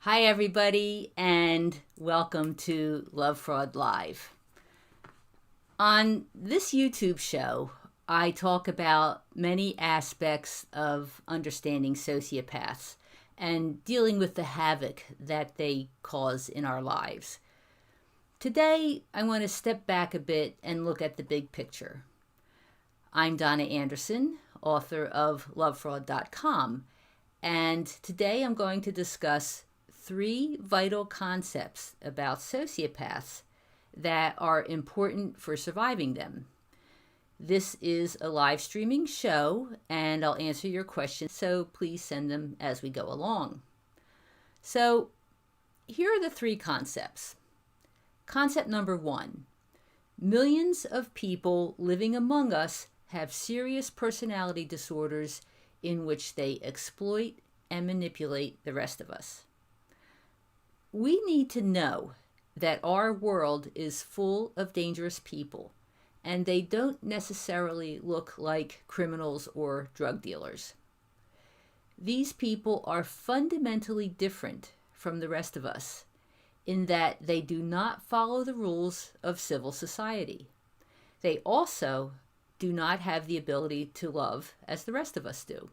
Hi, everybody, and welcome to Lovefraud Live. On this YouTube show, I talk about many aspects of understanding sociopaths and dealing with the havoc that they cause in our lives. Today, I want to step back a bit and look at the big picture. I'm Donna Andersen, author of Lovefraud.com, and today I'm going to discuss 3 vital concepts about sociopaths that are important for surviving them. This is a live streaming show, and I'll answer your questions, so please send them as we go along. So, here are the 3 concepts. Concept number 1. Millions of people living among us have serious personality disorders in which they exploit and manipulate the rest of us. We need to know that our world is full of dangerous people, and they don't necessarily look like criminals or drug dealers. These people are fundamentally different from the rest of us in that they do not follow the rules of civil society. They also do not have the ability to love as the rest of us do.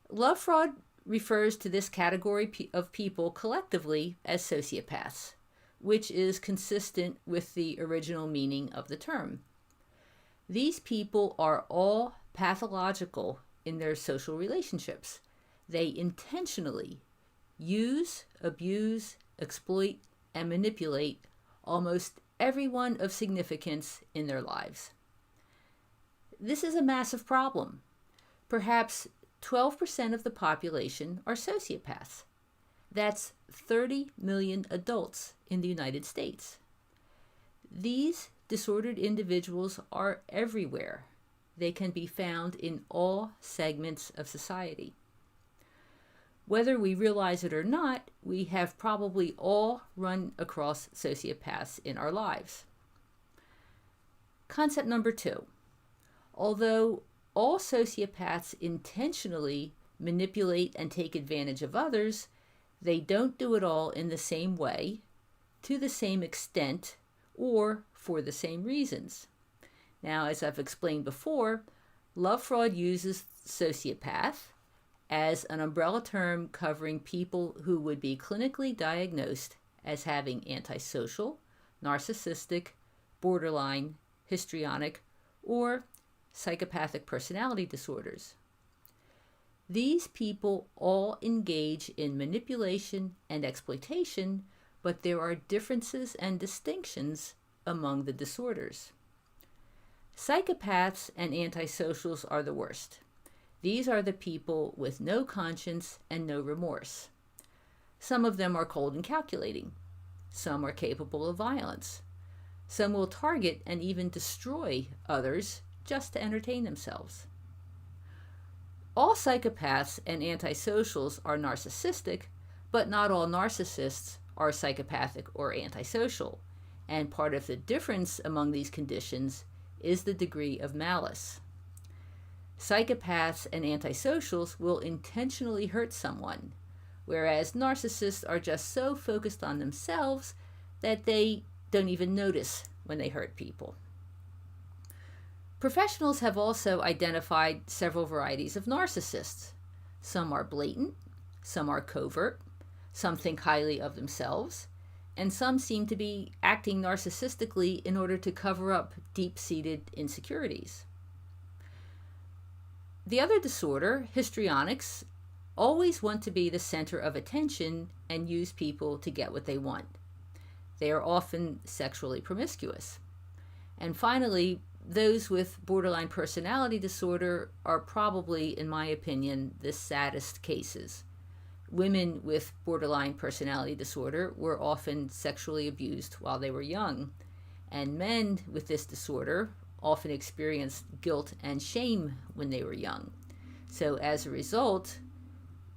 Love fraud refers to this category of people collectively as sociopaths, which is consistent with the original meaning of the term. These people are all pathological in their social relationships. They intentionally use, abuse, exploit, and manipulate almost everyone of significance in their lives. This is a massive problem. Perhaps 12% of the population are sociopaths. That's 30 million adults in the United States. These disordered individuals are everywhere. They can be found in all segments of society. Whether we realize it or not, we have probably all run across sociopaths in our lives. Concept number 2. Although all sociopaths intentionally manipulate and take advantage of others, they don't do it all in the same way, to the same extent, or for the same reasons. Now, as I've explained before, Love Fraud uses sociopath as an umbrella term covering people who would be clinically diagnosed as having antisocial, narcissistic, borderline, histrionic, or psychopathic personality disorders. These people all engage in manipulation and exploitation, but there are differences and distinctions among the disorders. Psychopaths and antisocials are the worst. These are the people with no conscience and no remorse. Some of them are cold and calculating. Some are capable of violence. Some will target and even destroy others just to entertain themselves. All psychopaths and antisocials are narcissistic, but not all narcissists are psychopathic or antisocial, and part of the difference among these conditions is the degree of malice. Psychopaths and antisocials will intentionally hurt someone, whereas narcissists are just so focused on themselves that they don't even notice when they hurt people. Professionals have also identified several varieties of narcissists. Some are blatant, some are covert, some think highly of themselves, and some seem to be acting narcissistically in order to cover up deep-seated insecurities. The other disorder, histrionics, always want to be the center of attention and use people to get what they want. They are often sexually promiscuous. And finally, those with borderline personality disorder are probably, in my opinion, the saddest cases. Women with borderline personality disorder were often sexually abused while they were young, and men with this disorder often experienced guilt and shame when they were young. So as a result,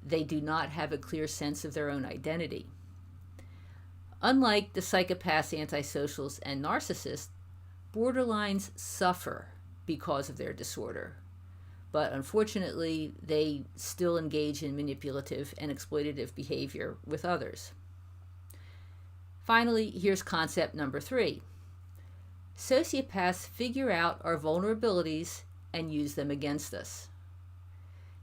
they do not have a clear sense of their own identity. Unlike the psychopaths, antisocials, and narcissists, borderlines suffer because of their disorder, but unfortunately, they still engage in manipulative and exploitative behavior with others. Finally, here's concept number 3. Sociopaths figure out our vulnerabilities and use them against us.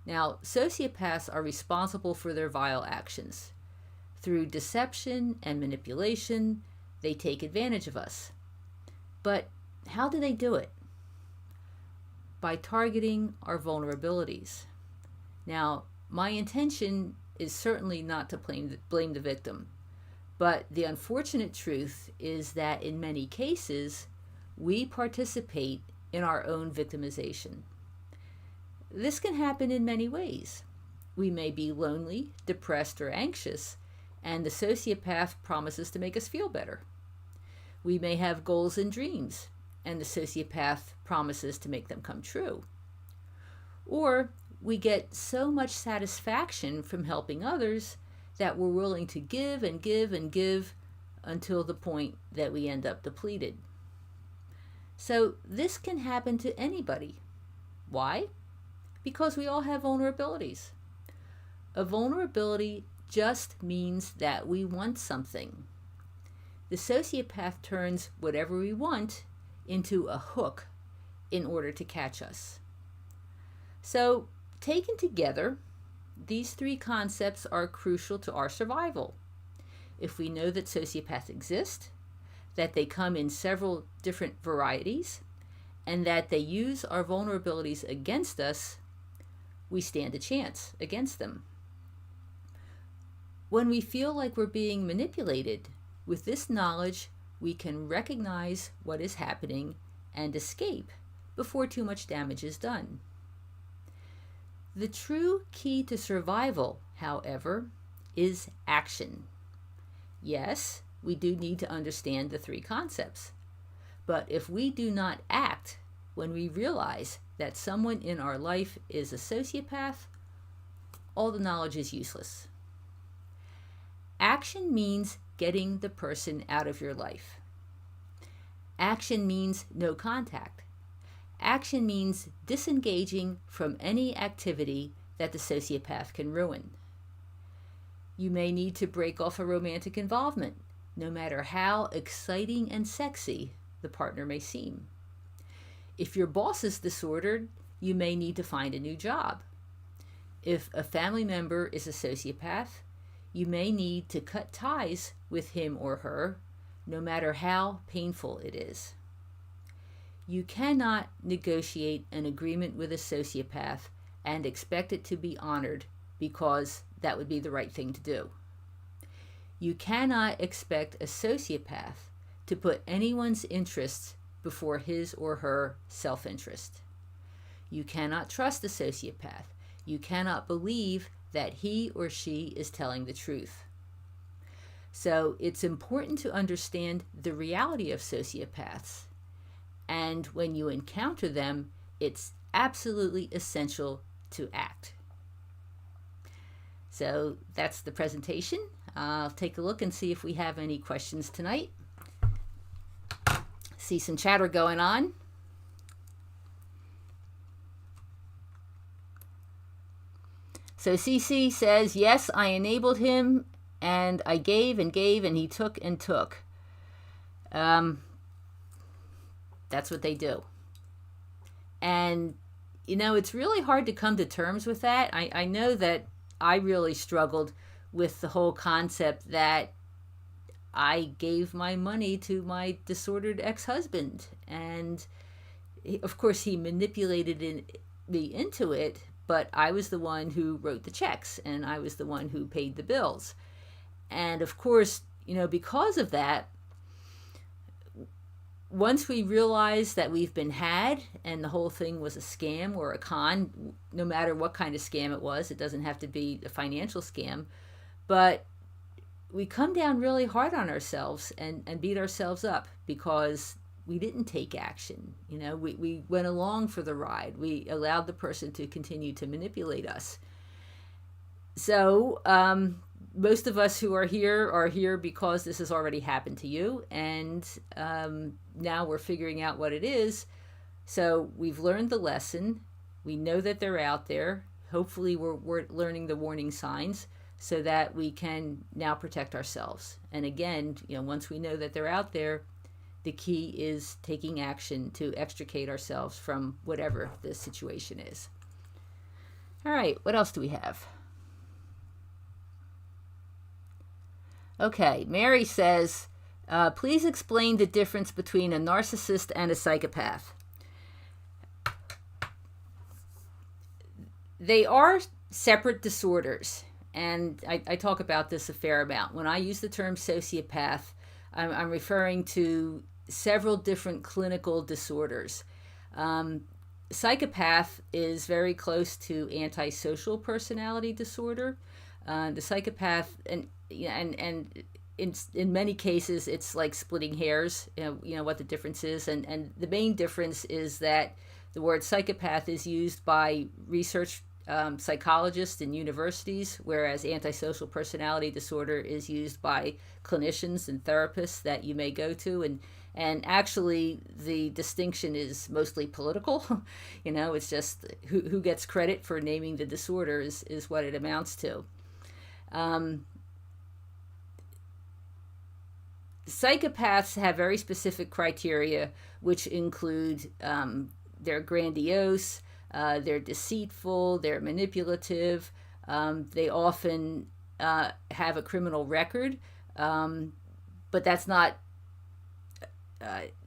Now, sociopaths are responsible for their vile actions. Through deception and manipulation, they take advantage of us. But how do they do it? By targeting our vulnerabilities. Now, my intention is certainly not to blame the victim, but the unfortunate truth is that in many cases, we participate in our own victimization. This can happen in many ways. We may be lonely, depressed, or anxious, and the sociopath promises to make us feel better. We may have goals and dreams, and the sociopath promises to make them come true. Or we get so much satisfaction from helping others that we're willing to give and give and give until the point that we end up depleted. So this can happen to anybody. Why? Because we all have vulnerabilities. A vulnerability just means that we want something. The sociopath turns whatever we want into a hook in order to catch us. So, taken together, these 3 concepts are crucial to our survival. If we know that sociopaths exist, that they come in several different varieties, and that they use our vulnerabilities against us, we stand a chance against them. When we feel like we're being manipulated, with this knowledge, we can recognize what is happening and escape before too much damage is done. The true key to survival, however, is action. Yes, we do need to understand the 3 concepts, but if we do not act when we realize that someone in our life is a sociopath, all the knowledge is useless. Action means getting the person out of your life. Action means no contact. Action means disengaging from any activity that the sociopath can ruin. You may need to break off a romantic involvement, no matter how exciting and sexy the partner may seem. If your boss is disordered, you may need to find a new job. If a family member is a sociopath, you may need to cut ties with him or her, no matter how painful it is. You cannot negotiate an agreement with a sociopath and expect it to be honored because that would be the right thing to do. You cannot expect a sociopath to put anyone's interests before his or her self-interest. You cannot trust a sociopath. You cannot believe that he or she is telling the truth. So it's important to understand the reality of sociopaths. And when you encounter them, it's absolutely essential to act. So that's the presentation. I'll take a look and see if we have any questions tonight. See some chatter going on. So CC says, yes, I enabled him and I gave and gave and he took and took. That's what they do. And, you know, it's really hard to come to terms with that. I know that I really struggled with the whole concept that I gave my money to my disordered ex-husband. And, of course, he manipulated me into it, but I was the one who wrote the checks and I was the one who paid the bills. And, of course, you know, because of that, once we realize that we've been had and the whole thing was a scam or a con, no matter what kind of scam it was, it doesn't have to be a financial scam, but we come down really hard on ourselves and beat ourselves up because we didn't take action. You know, we went along for the ride. We allowed the person to continue to manipulate us. So most of us who are here because this has already happened to you, and now we're figuring out what it is. So we've learned the lesson. We know that they're out there. Hopefully we're learning the warning signs so that we can now protect ourselves. And again, once we know that they're out there, the key is taking action to extricate ourselves from whatever the situation is. All right, what else do we have? Okay, Mary says, please explain the difference between a narcissist and a psychopath. They are separate disorders, and I talk about this a fair amount. When I use the term sociopath, I'm referring to several different clinical disorders. Psychopath is very close to antisocial personality disorder. The psychopath, and in many cases, it's like splitting hairs. What the difference is, and the main difference is that the word psychopath is used by research psychologists in universities, whereas antisocial personality disorder is used by clinicians and therapists that you may go to, and actually the distinction is mostly political. It's just who gets credit for naming the disorder is what it amounts to. Psychopaths have very specific criteria, which include they're grandiose, they're deceitful, they're manipulative, they often have a criminal record, but that's not,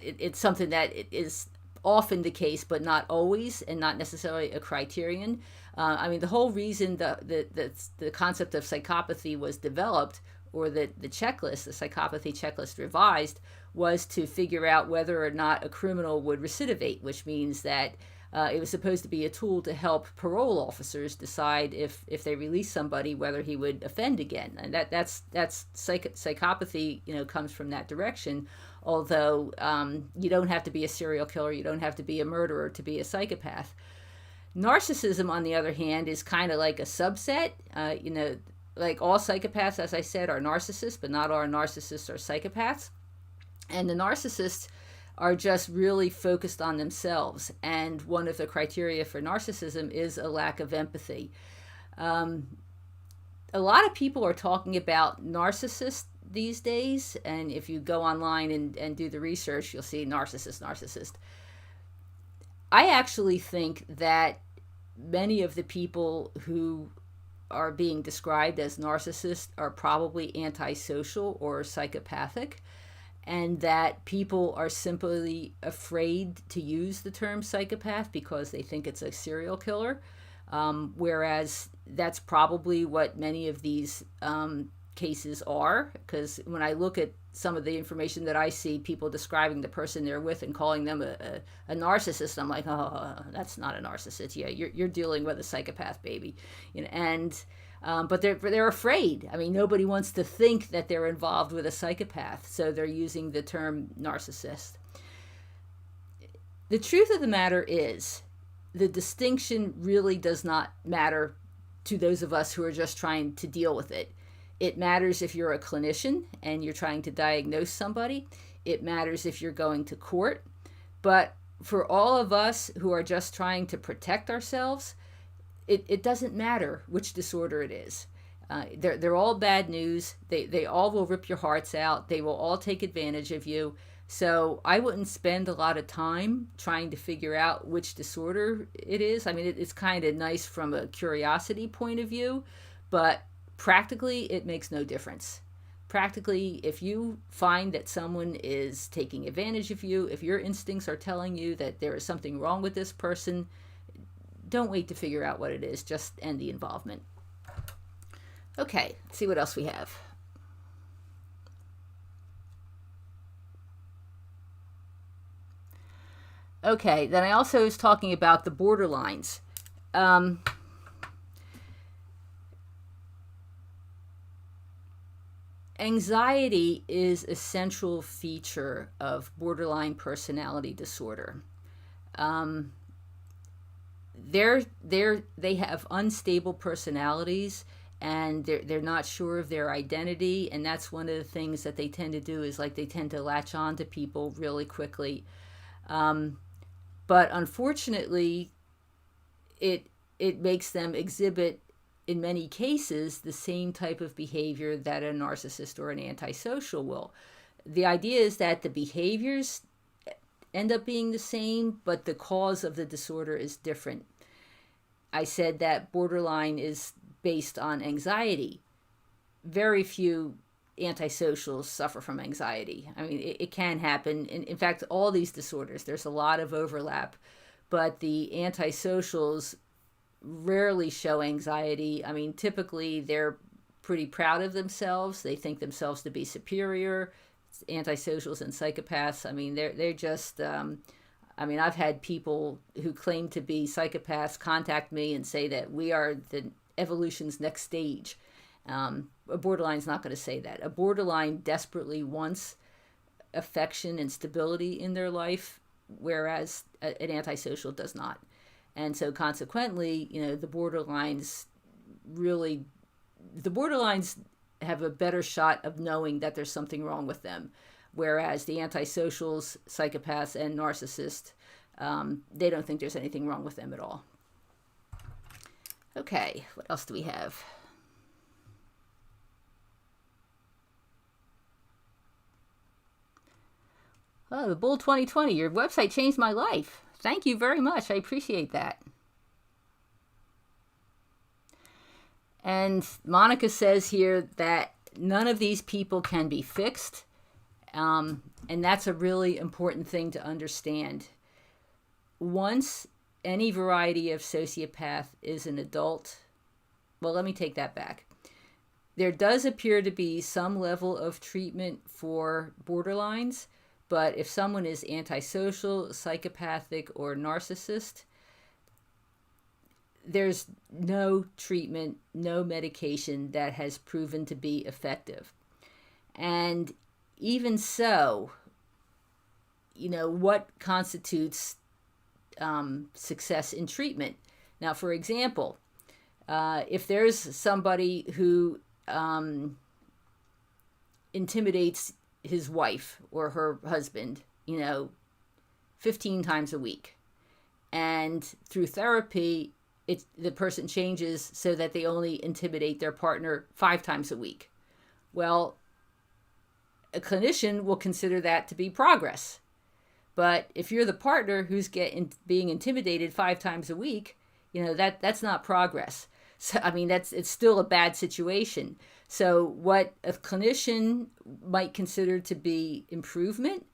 it's something that is often the case, but not always, and not necessarily a criterion. The whole reason the concept of psychopathy was developed, or the checklist, the psychopathy checklist revised, was to figure out whether or not a criminal would recidivate, which means that it was supposed to be a tool to help parole officers decide if they release somebody, whether he would offend again. And that's psychopathy, comes from that direction. Although you don't have to be a serial killer, you don't have to be a murderer to be a psychopath. Narcissism, on the other hand, is kind of like a subset. Like all psychopaths, as I said, are narcissists, but not all narcissists are psychopaths. And the narcissists are just really focused on themselves. And one of the criteria for narcissism is a lack of empathy. A lot of people are talking about narcissists these days. And if you go online and do the research, you'll see narcissist. I actually think that many of the people who are being described as narcissists are probably antisocial or psychopathic, and that people are simply afraid to use the term psychopath because they think it's a serial killer, whereas that's probably what many of these cases are. Because when I look at some of the information that I see, people describing the person they're with and calling them a narcissist, I'm like, oh, that's not a narcissist. Yeah, you're dealing with a psychopath, baby. But they're afraid. Nobody wants to think that they're involved with a psychopath, so they're using the term narcissist. The truth of the matter is, the distinction really does not matter to those of us who are just trying to deal with it. It matters if you're a clinician and you're trying to diagnose somebody. It matters if you're going to court. But for all of us who are just trying to protect ourselves, it doesn't matter which disorder it is. They're all bad news. They all will rip your hearts out. They will all take advantage of you. So I wouldn't spend a lot of time trying to figure out which disorder it is. It's kind of nice from a curiosity point of view, but practically, it makes no difference. Practically, if you find that someone is taking advantage of you, if your instincts are telling you that there is something wrong with this person, don't wait to figure out what it is. Just end the involvement. Okay, let's see what else we have. Okay, then I also was talking about the borderlines. Anxiety is a central feature of borderline personality disorder. They have unstable personalities, and they're not sure of their identity, and that's one of the things that they tend to do is they tend to latch on to people really quickly. But unfortunately, it makes them exhibit, in many cases, the same type of behavior that a narcissist or an antisocial will. The idea is that the behaviors end up being the same, but the cause of the disorder is different. I said that borderline is based on anxiety. Very few antisocials suffer from anxiety. I mean, it can happen. In fact, all these disorders, there's a lot of overlap, but the antisocials rarely show anxiety. I mean, typically they're pretty proud of themselves. They think themselves to be superior. Antisocials and psychopaths, I mean, they're just, I mean, I've had people who claim to be psychopaths contact me and say that we are the evolution's next stage. A borderline's not going to say that. A borderline desperately wants affection and stability in their life, whereas an antisocial does not. And so consequently, the borderlines have a better shot of knowing that there's something wrong with them. Whereas the antisocials, psychopaths, and narcissists, they don't think there's anything wrong with them at all. Okay, what else do we have? Oh, the Bull 2020, your website changed my life. Thank you very much. I appreciate that. And Monica says here that none of these people can be fixed. And that's a really important thing to understand. Once any variety of sociopath is an adult, well, let me take that back. There does appear to be some level of treatment for borderlines, but if someone is antisocial, psychopathic, or narcissist, there's no treatment, no medication that has proven to be effective. And even so, what constitutes success in treatment? Now, for example, if there's somebody who intimidates his wife or her husband, 15 times a week, and through therapy, the person changes so that they only intimidate their partner 5 times a week. Well, a clinician will consider that to be progress. But if you're the partner who's being intimidated 5 times a week, that's not progress. So, I mean, it's still a bad situation. So what a clinician might consider to be improvement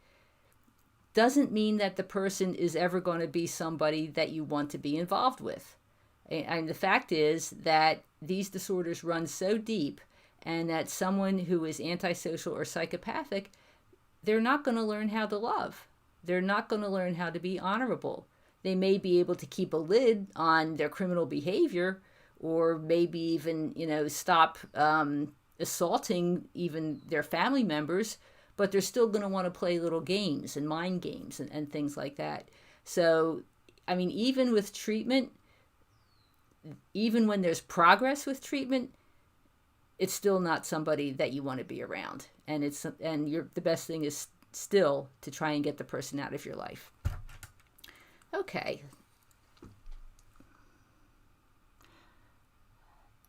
doesn't mean that the person is ever going to be somebody that you want to be involved with. And the fact is that these disorders run so deep, and that someone who is antisocial or psychopathic, they're not going to learn how to love. They're not going to learn how to be honorable. They may be able to keep a lid on their criminal behavior, or maybe even, stop assaulting even their family members, but they're still going to want to play little games and mind games and things like that. So, I mean, even with treatment, even when there's progress with treatment, it's still not somebody that you want to be around. And the best thing is still to try and get the person out of your life. Okay.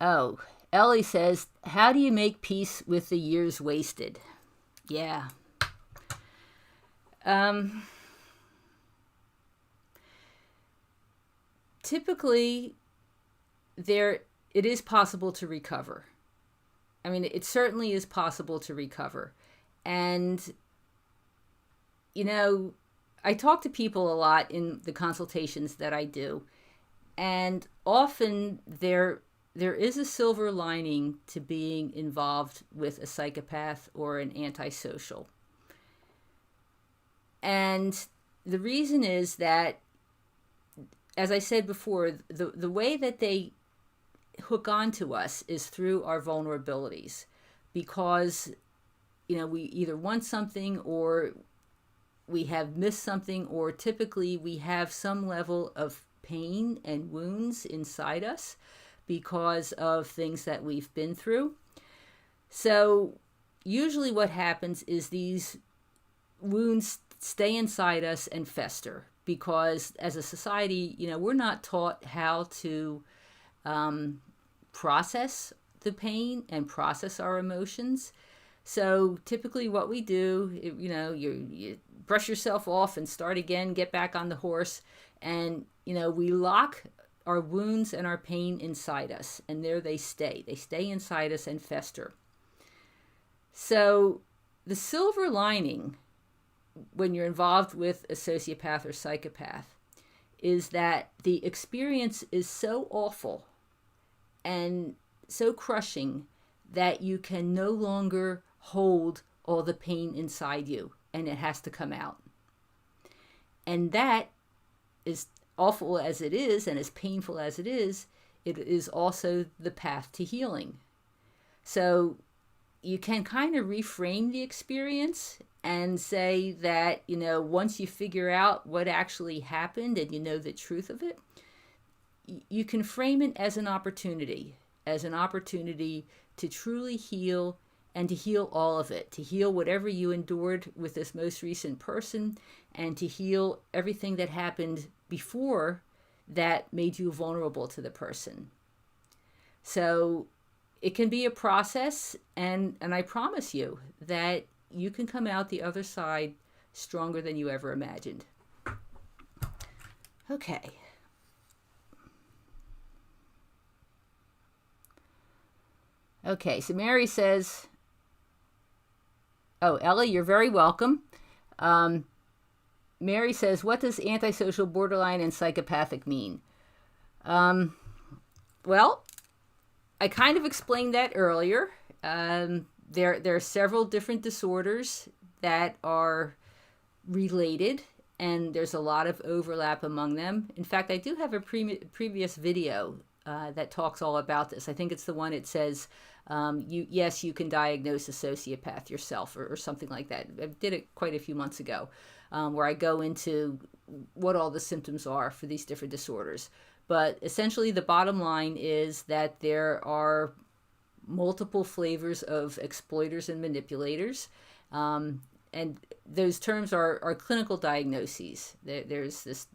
Oh, Ellie says, how do you make peace with the years wasted? Yeah. Typically, it is possible to recover. I mean, it certainly is possible to recover. And, I talk to people a lot in the consultations that I do. And often there is a silver lining to being involved with a psychopath or an antisocial. And the reason is that, as I said before, the way that they hook onto us is through our vulnerabilities, because we either want something, or we have missed something, or typically we have some level of pain and wounds inside us because of things that we've been through. So usually what happens is these wounds stay inside us and fester because as a society, we're not taught how to process the pain and process our emotions. So typically what we do, you brush yourself off and start again, get back on the horse. And, we lock our wounds and our pain inside us. And there they stay. They stay inside us and fester. So the silver lining when you're involved with a sociopath or psychopath is that the experience is so awful and so crushing that you can no longer hold all the pain inside you, and it has to come out. And that, is awful as it is and as painful as it is also the path to healing. So you can kind of reframe the experience and say that, once you figure out what actually happened and you know the truth of it, you can frame it as an opportunity to truly heal and to heal all of it, to heal whatever you endured with this most recent person, and to heal everything that happened before that made you vulnerable to the person. So it can be a process, and I promise you that you can come out the other side stronger than you ever imagined. Okay. Okay, so Mary says, oh, Ella, you're very welcome. Mary says, what does antisocial, borderline, and psychopathic mean? Well, I kind of explained that earlier. There are several different disorders that are related, and there's a lot of overlap among them. In fact, I do have a previous video that talks all about this. I think it's the one that says, you can diagnose a sociopath yourself, or something like that. I did it quite a few months ago, where I go into what all the symptoms are for these different disorders. But essentially the bottom line is that there are multiple flavors of exploiters and manipulators. And those terms are clinical diagnoses. There's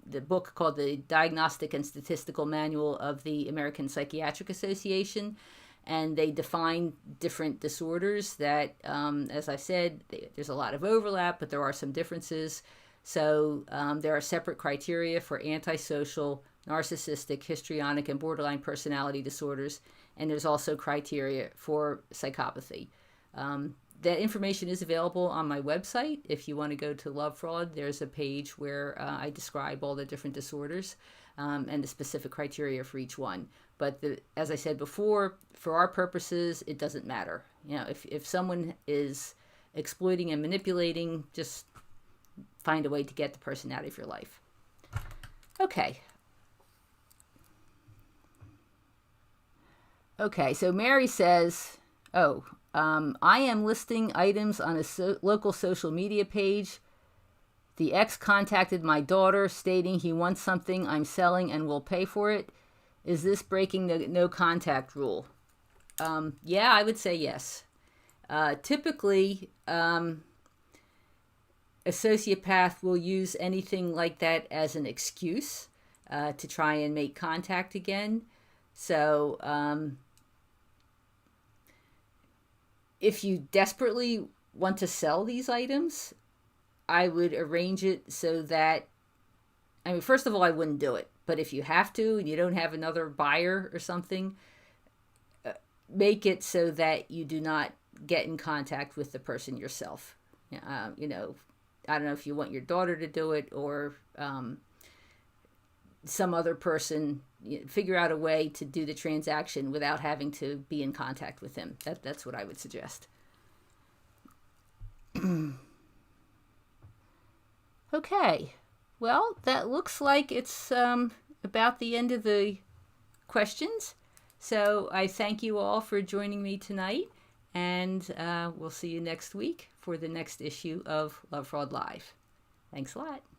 the book called the Diagnostic and Statistical Manual of the American Psychiatric Association, and they define different disorders that, as I said, there's a lot of overlap, but there are some differences. So there are separate criteria for antisocial, narcissistic, histrionic, and borderline personality disorders, and there's also criteria for psychopathy. That information is available on my website. If you want to go to Lovefraud, there's a page where I describe all the different disorders and the specific criteria for each one. But as I said before, for our purposes, it doesn't matter. If someone is exploiting and manipulating, just find a way to get the person out of your life. Okay. Okay, so Mary says, I am listing items on a local social media page. The ex contacted my daughter stating he wants something I'm selling and will pay for it. Is this breaking the no contact rule? Yeah, I would say yes. Typically, a sociopath will use anything like that as an excuse to try and make contact again. So if you desperately want to sell these items, I would arrange it so that, first of all, I wouldn't do it. But if you have to and you don't have another buyer or something, make it so that you do not get in contact with the person yourself. I don't know if you want your daughter to do it or some other person. Figure out a way to do the transaction without having to be in contact with him. That's what I would suggest. Okay. Well, that looks like it's about the end of the questions. So I thank you all for joining me tonight, and we'll see you next week for the next issue of Lovefraud Live. Thanks a lot.